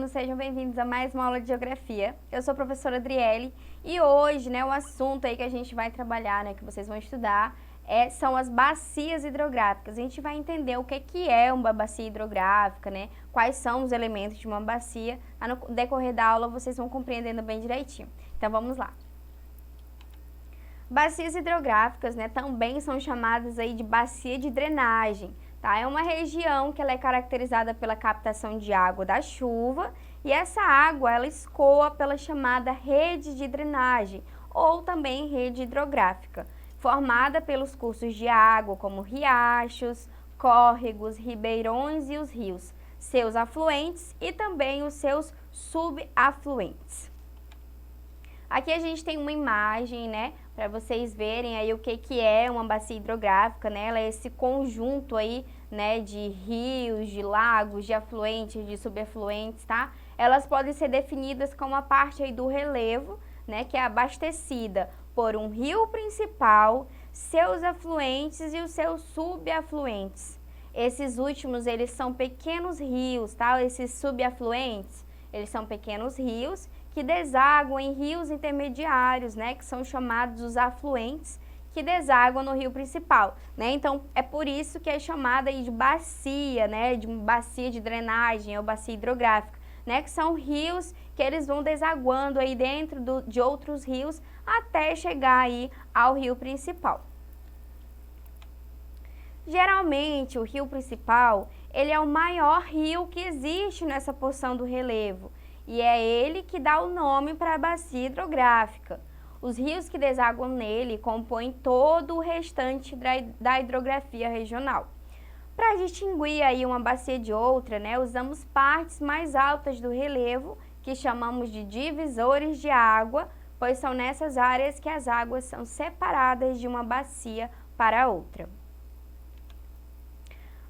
alunos, sejam bem-vindos a mais uma aula de Geografia. Eu sou a professora Adriele e hoje, o assunto aí que a gente vai trabalhar, que vocês vão estudar, são as bacias hidrográficas. A gente vai entender o que é uma bacia hidrográfica, quais são os elementos de uma bacia. No decorrer da aula vocês vão compreendendo bem direitinho. Então vamos lá. Bacias hidrográficas, também são chamadas aí de bacia de drenagem. Tá? É uma região que ela é caracterizada pela captação de água da chuva e essa água ela escoa pela chamada rede de drenagem ou também rede hidrográfica, formada pelos cursos de água como riachos, córregos, ribeirões e os rios, seus afluentes e também os seus subafluentes. Aqui a gente tem uma imagem, para vocês verem aí o que é uma bacia hidrográfica, Ela é esse conjunto aí, de rios, de lagos, de afluentes, de subafluentes, tá? Elas podem ser definidas como a parte aí do relevo, que é abastecida por um rio principal, seus afluentes e os seus subafluentes. Esses últimos, eles são pequenos rios, tá? Esses subafluentes, eles são pequenos rios que desaguam em rios intermediários, que são chamados os afluentes, que desaguam no rio principal, Então, é por isso que é chamada aí de bacia, de bacia de drenagem ou bacia hidrográfica, que são rios que eles vão desaguando aí dentro de outros rios até chegar aí ao rio principal. Geralmente, o rio principal, ele é o maior rio que existe nessa porção do relevo, e é ele que dá o nome para a bacia hidrográfica. Os rios que desaguam nele compõem todo o restante da hidrografia regional. Para distinguir aí uma bacia de outra, usamos partes mais altas do relevo, que chamamos de divisores de água, pois são nessas áreas que as águas são separadas de uma bacia para outra.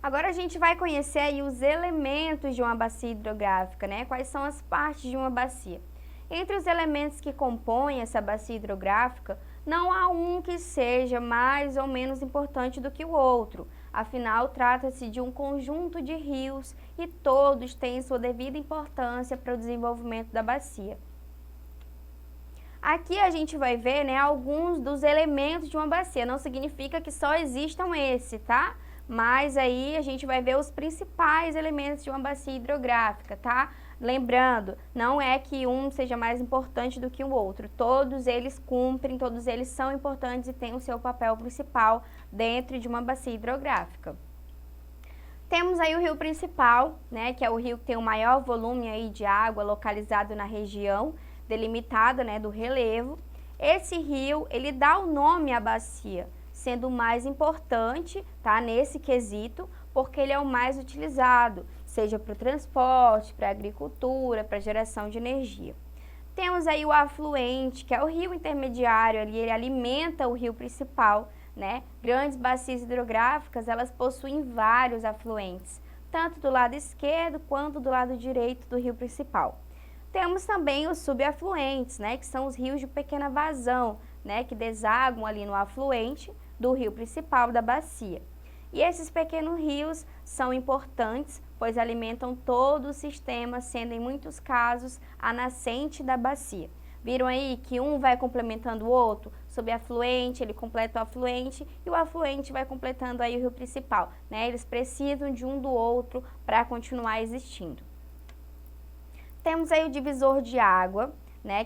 Agora a gente vai conhecer aí os elementos de uma bacia hidrográfica, Quais são as partes de uma bacia. Entre os elementos que compõem essa bacia hidrográfica, não há um que seja mais ou menos importante do que o outro. Afinal, trata-se de um conjunto de rios e todos têm sua devida importância para o desenvolvimento da bacia. Aqui a gente vai ver, alguns dos elementos de uma bacia. Não significa que só existam esse, tá? Mas aí a gente vai ver os principais elementos de uma bacia hidrográfica, tá? Lembrando, não é que um seja mais importante do que o outro. Todos eles cumprem, todos eles são importantes e têm o seu papel principal dentro de uma bacia hidrográfica. Temos aí o rio principal, que é o rio que tem o maior volume aí de água localizado na região delimitada, do relevo. Esse rio, ele dá o nome à bacia, sendo o mais importante, tá, nesse quesito, porque ele é o mais utilizado, seja para o transporte, para a agricultura, para a geração de energia. Temos aí o afluente, que é o rio intermediário, ali, ele alimenta o rio principal, Grandes bacias hidrográficas, elas possuem vários afluentes, tanto do lado esquerdo quanto do lado direito do rio principal. Temos também os subafluentes, que são os rios de pequena vazão, que desaguam ali no afluente do rio principal da bacia. E esses pequenos rios são importantes, pois alimentam todo o sistema, sendo em muitos casos a nascente da bacia. Viram aí que um vai complementando o outro? Subafluente, ele completa o afluente e o afluente vai completando aí o rio principal, Eles precisam de um do outro para continuar existindo. Temos aí o divisor de água,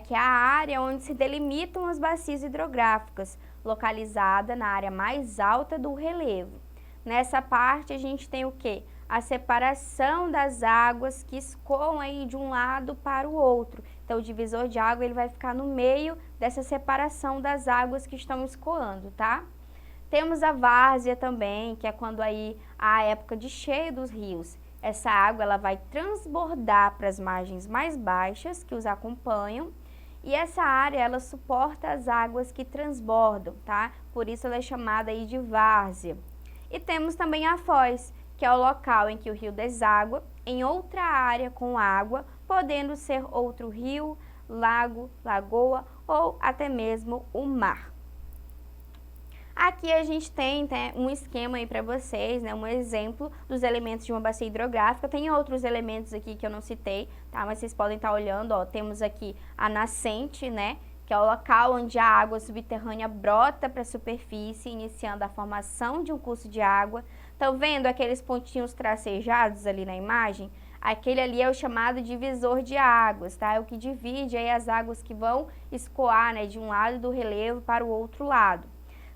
que é a área onde se delimitam as bacias hidrográficas, localizada na área mais alta do relevo. Nessa parte a gente tem o quê? A separação das águas que escoam aí de um lado para o outro. Então o divisor de água ele vai ficar no meio dessa separação das águas que estão escoando, tá? Temos a várzea também, que é quando aí há a época de cheio dos rios. Essa água ela vai transbordar para as margens mais baixas que os acompanham. E essa área, ela suporta as águas que transbordam, tá? Por isso ela é chamada aí de várzea. E temos também a foz, que é o local em que o rio deságua em outra área com água, podendo ser outro rio, lago, lagoa ou até mesmo o mar. Aqui a gente tem, né, um esquema aí para vocês, né, um exemplo dos elementos de uma bacia hidrográfica. Tem outros elementos aqui que eu não citei, tá? Mas vocês podem estar olhando, ó, temos aqui a nascente, né, que é o local onde a água subterrânea brota para a superfície, iniciando a formação de um curso de água. Estão vendo aqueles pontinhos tracejados ali na imagem? Aquele ali é o chamado divisor de águas, tá? É o que divide aí as águas que vão escoar, né, de um lado do relevo para o outro lado.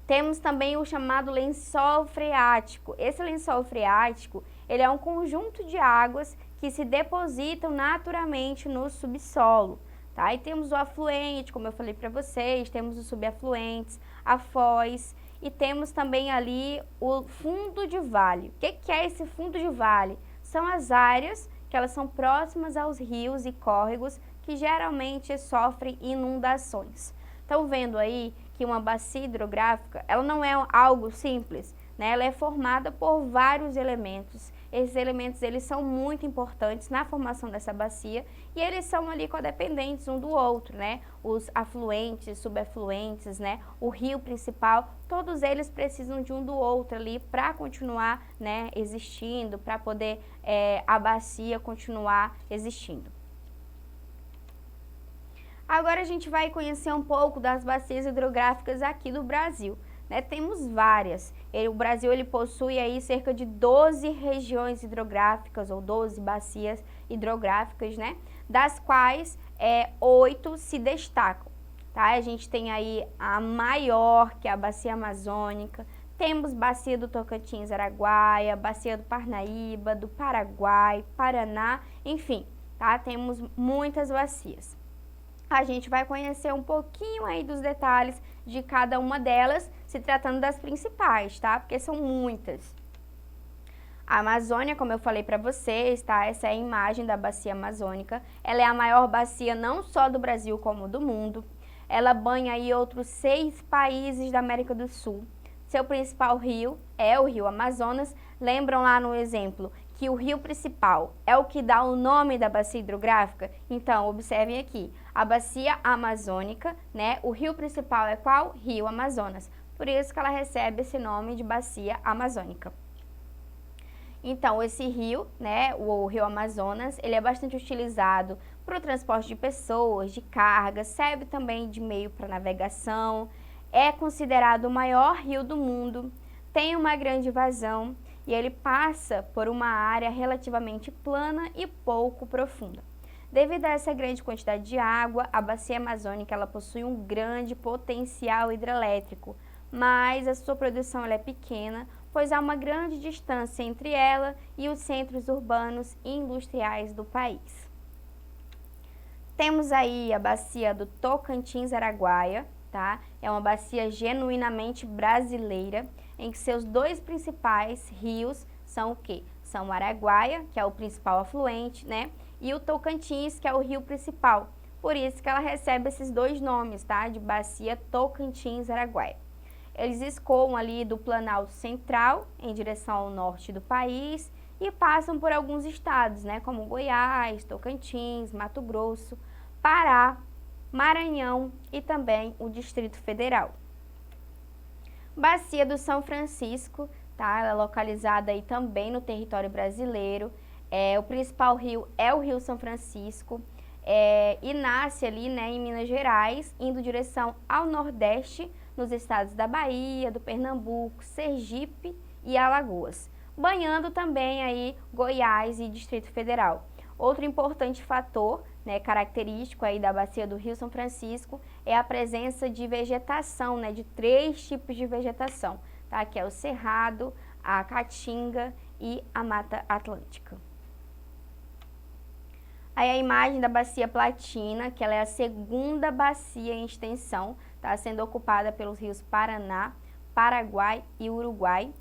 Temos também o chamado lençol freático. Esse lençol freático, ele é um conjunto de águas que se depositam naturalmente no subsolo, tá? E temos o afluente, como eu falei para vocês, temos os subafluentes, a foz e temos também ali o fundo de vale. O que é esse fundo de vale? São as áreas que elas são próximas aos rios e córregos que geralmente sofrem inundações. Estão vendo aí que uma bacia hidrográfica, ela não é algo simples, né? Ela é formada por vários elementos. Esses elementos, eles são muito importantes na formação dessa bacia e eles são ali codependentes um do outro, né? Os afluentes, subafluentes, né? O rio principal, todos eles precisam de um do outro ali para continuar, né, existindo, para poder a bacia continuar existindo. Agora a gente vai conhecer um pouco das bacias hidrográficas aqui do Brasil, né? Temos várias. O Brasil ele possui aí cerca de 12 regiões hidrográficas ou 12 bacias hidrográficas, né? Das quais 8 se destacam, tá? A gente tem aí a maior, que é a bacia amazônica. Temos bacia do Tocantins, Araguaia, bacia do Parnaíba, do Paraguai, Paraná, enfim, tá? Temos muitas bacias. A gente vai conhecer um pouquinho aí dos detalhes de cada uma delas, se tratando das principais, tá? Porque são muitas. A Amazônia, como eu falei para vocês, tá? Essa é a imagem da bacia amazônica. Ela é a maior bacia não só do Brasil, como do mundo. Ela banha aí outros 6 países da América do Sul. Seu principal rio é o Rio Amazonas. Lembram lá no exemplo que o rio principal é o que dá o nome da bacia hidrográfica? Então, observem aqui, a bacia amazônica, né? O rio principal é qual? Rio Amazonas. Por isso que ela recebe esse nome de bacia amazônica. Então, esse rio, né, o Rio Amazonas, ele é bastante utilizado para o transporte de pessoas, de carga, serve também de meio para navegação, é considerado o maior rio do mundo, tem uma grande vazão e ele passa por uma área relativamente plana e pouco profunda. Devido a essa grande quantidade de água, a bacia amazônica ela possui um grande potencial hidrelétrico, mas a sua produção ela é pequena, pois há uma grande distância entre ela e os centros urbanos e industriais do país. Temos aí a bacia do Tocantins-Araguaia, tá? É uma bacia genuinamente brasileira, em que seus 2 principais rios são o quê? São o Araguaia, que é o principal afluente, né? E o Tocantins, que é o rio principal. Por isso que ela recebe esses 2 nomes, tá? De bacia Tocantins-Araguaia. Eles escoam ali do Planalto Central, em direção ao norte do país, e passam por alguns estados, né? Como Goiás, Tocantins, Mato Grosso, Pará, Maranhão e também o Distrito Federal. Bacia do São Francisco, tá? Ela é localizada aí também no território brasileiro. O principal rio é o Rio São Francisco e nasce ali, né, em Minas Gerais, indo em direção ao Nordeste, nos estados da Bahia, do Pernambuco, Sergipe e Alagoas, banhando também aí Goiás e Distrito Federal. Outro importante fator, né, característico aí da bacia do Rio São Francisco é a presença de vegetação, né, de 3 tipos de vegetação, tá? Que é o cerrado, a caatinga e a mata atlântica. Aí a imagem da bacia Platina, que ela é a segunda bacia em extensão, tá? Sendo ocupada pelos rios Paraná, Paraguai e Uruguai.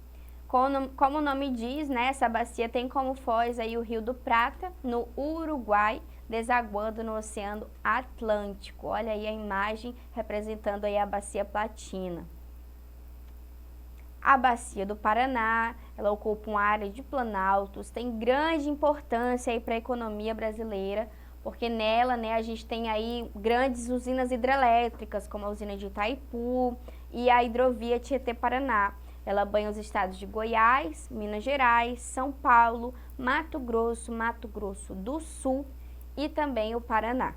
Como o nome diz, né, essa bacia tem como foz aí o Rio do Prata, no Uruguai, desaguando no Oceano Atlântico. Olha aí a imagem representando aí a bacia Platina. A bacia do Paraná, ela ocupa uma área de planaltos, tem grande importância aí para a economia brasileira, porque nela, né, a gente tem aí grandes usinas hidrelétricas, como a usina de Itaipu e a hidrovia Tietê-Paraná. Ela banha os estados de Goiás, Minas Gerais, São Paulo, Mato Grosso do Sul e também o Paraná.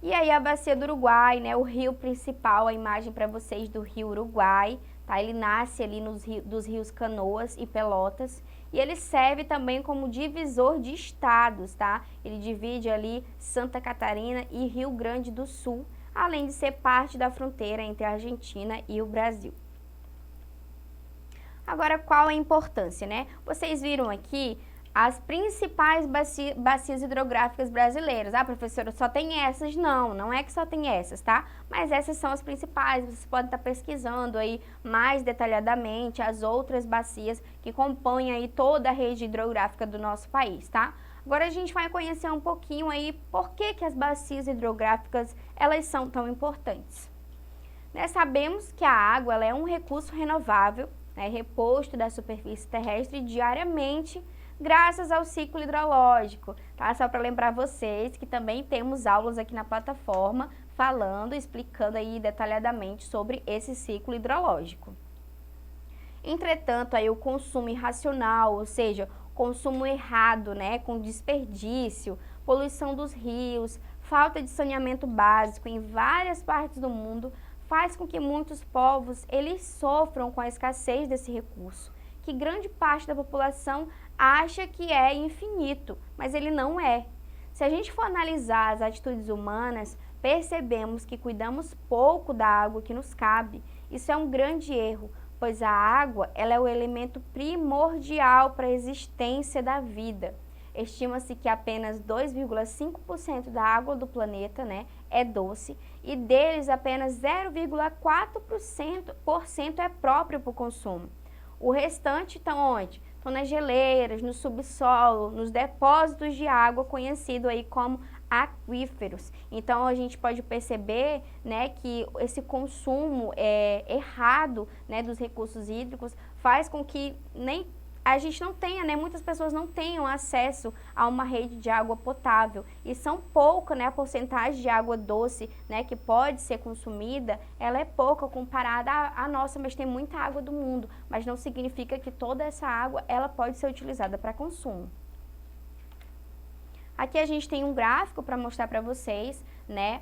E aí a bacia do Uruguai, né, o rio principal, a imagem para vocês do rio Uruguai, tá? Ele nasce ali dos rios Canoas e Pelotas e ele serve também como divisor de estados, tá? Ele divide ali Santa Catarina e Rio Grande do Sul, além de ser parte da fronteira entre a Argentina e o Brasil. Agora, qual a importância, né? Vocês viram aqui as principais bacias hidrográficas brasileiras. Ah, professora, só tem essas? Não, não é que só tem essas, tá? Mas essas são as principais, vocês podem estar pesquisando aí mais detalhadamente as outras bacias que compõem aí toda a rede hidrográfica do nosso país, tá? Agora a gente vai conhecer um pouquinho aí por que as bacias hidrográficas, elas são tão importantes. Né, sabemos que a água ela é um recurso renovável, né, reposto da superfície terrestre diariamente, graças ao ciclo hidrológico, tá? Só para lembrar vocês que também temos aulas aqui na plataforma falando, explicando aí detalhadamente sobre esse ciclo hidrológico. Entretanto, aí o consumo irracional, ou seja, consumo errado, né, com desperdício, poluição dos rios, falta de saneamento básico em várias partes do mundo, faz com que muitos povos eles sofram com a escassez desse recurso, que grande parte da população acha que é infinito, mas ele não é. Se a gente for analisar as atitudes humanas, percebemos que cuidamos pouco da água que nos cabe. Isso é um grande erro, pois a água ela é o elemento primordial para a existência da vida. Estima-se que apenas 2,5% da água do planeta, né, é doce e deles apenas 0,4% é próprio para o consumo. O restante estão onde? Estão nas geleiras, no subsolo, nos depósitos de água, conhecido aí como aquíferos. Então a gente pode perceber, né, que esse consumo errado, né, dos recursos hídricos faz com que a gente não tenha, né, muitas pessoas não tenham acesso a uma rede de água potável e são pouca, né, a porcentagem de água doce, né, que pode ser consumida, ela é pouca comparada à nossa, mas tem muita água do mundo, mas não significa que toda essa água ela pode ser utilizada para consumo. Aqui a gente tem um gráfico para mostrar para vocês, né,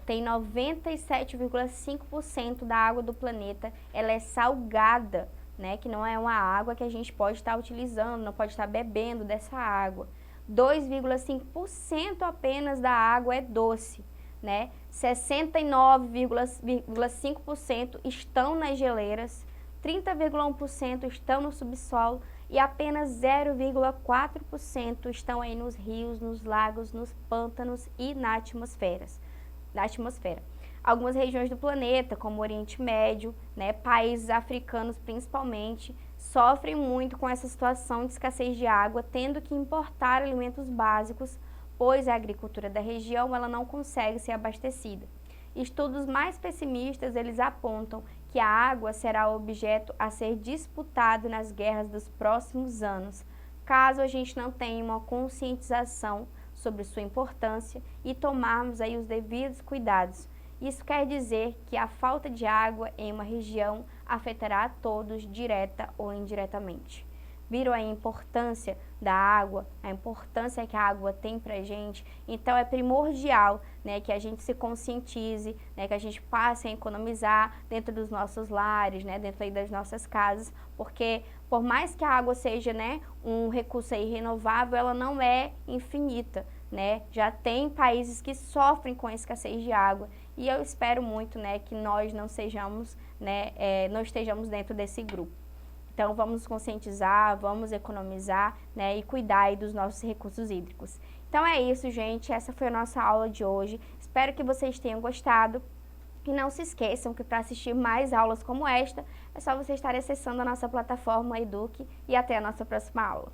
tem 97,5% da água do planeta, ela é salgada, né, que não é uma água que a gente pode estar utilizando, não pode estar bebendo dessa água. 2,5% apenas da água é doce, né? 69,5% estão nas geleiras, 30,1% estão no subsolo e apenas 0,4% estão aí nos rios, nos lagos, nos pântanos e na atmosfera. Algumas regiões do planeta, como o Oriente Médio, né, países africanos principalmente, sofrem muito com essa situação de escassez de água, tendo que importar alimentos básicos, pois a agricultura da região ela não consegue ser abastecida. Estudos mais pessimistas eles apontam que a água será o objeto a ser disputado nas guerras dos próximos anos, caso a gente não tenha uma conscientização sobre sua importância e tomarmos aí os devidos cuidados. Isso quer dizer que a falta de água em uma região afetará a todos, direta ou indiretamente. Viram a importância da água, a importância que a água tem pra gente? Então é primordial, né, que a gente se conscientize, né, que a gente passe a economizar dentro dos nossos lares, né, dentro aí das nossas casas, porque por mais que a água seja, né, um recurso aí renovável, ela não é infinita, né? Já tem países que sofrem com a escassez de água e eu espero muito, né, que nós não sejamos, né, não estejamos dentro desse grupo. Então vamos nos conscientizar, vamos economizar, né, e cuidar aí dos nossos recursos hídricos. Então é isso, gente, essa foi a nossa aula de hoje. Espero que vocês tenham gostado. E não se esqueçam que para assistir mais aulas como esta, é só você estar acessando a nossa plataforma Eduque e até a nossa próxima aula.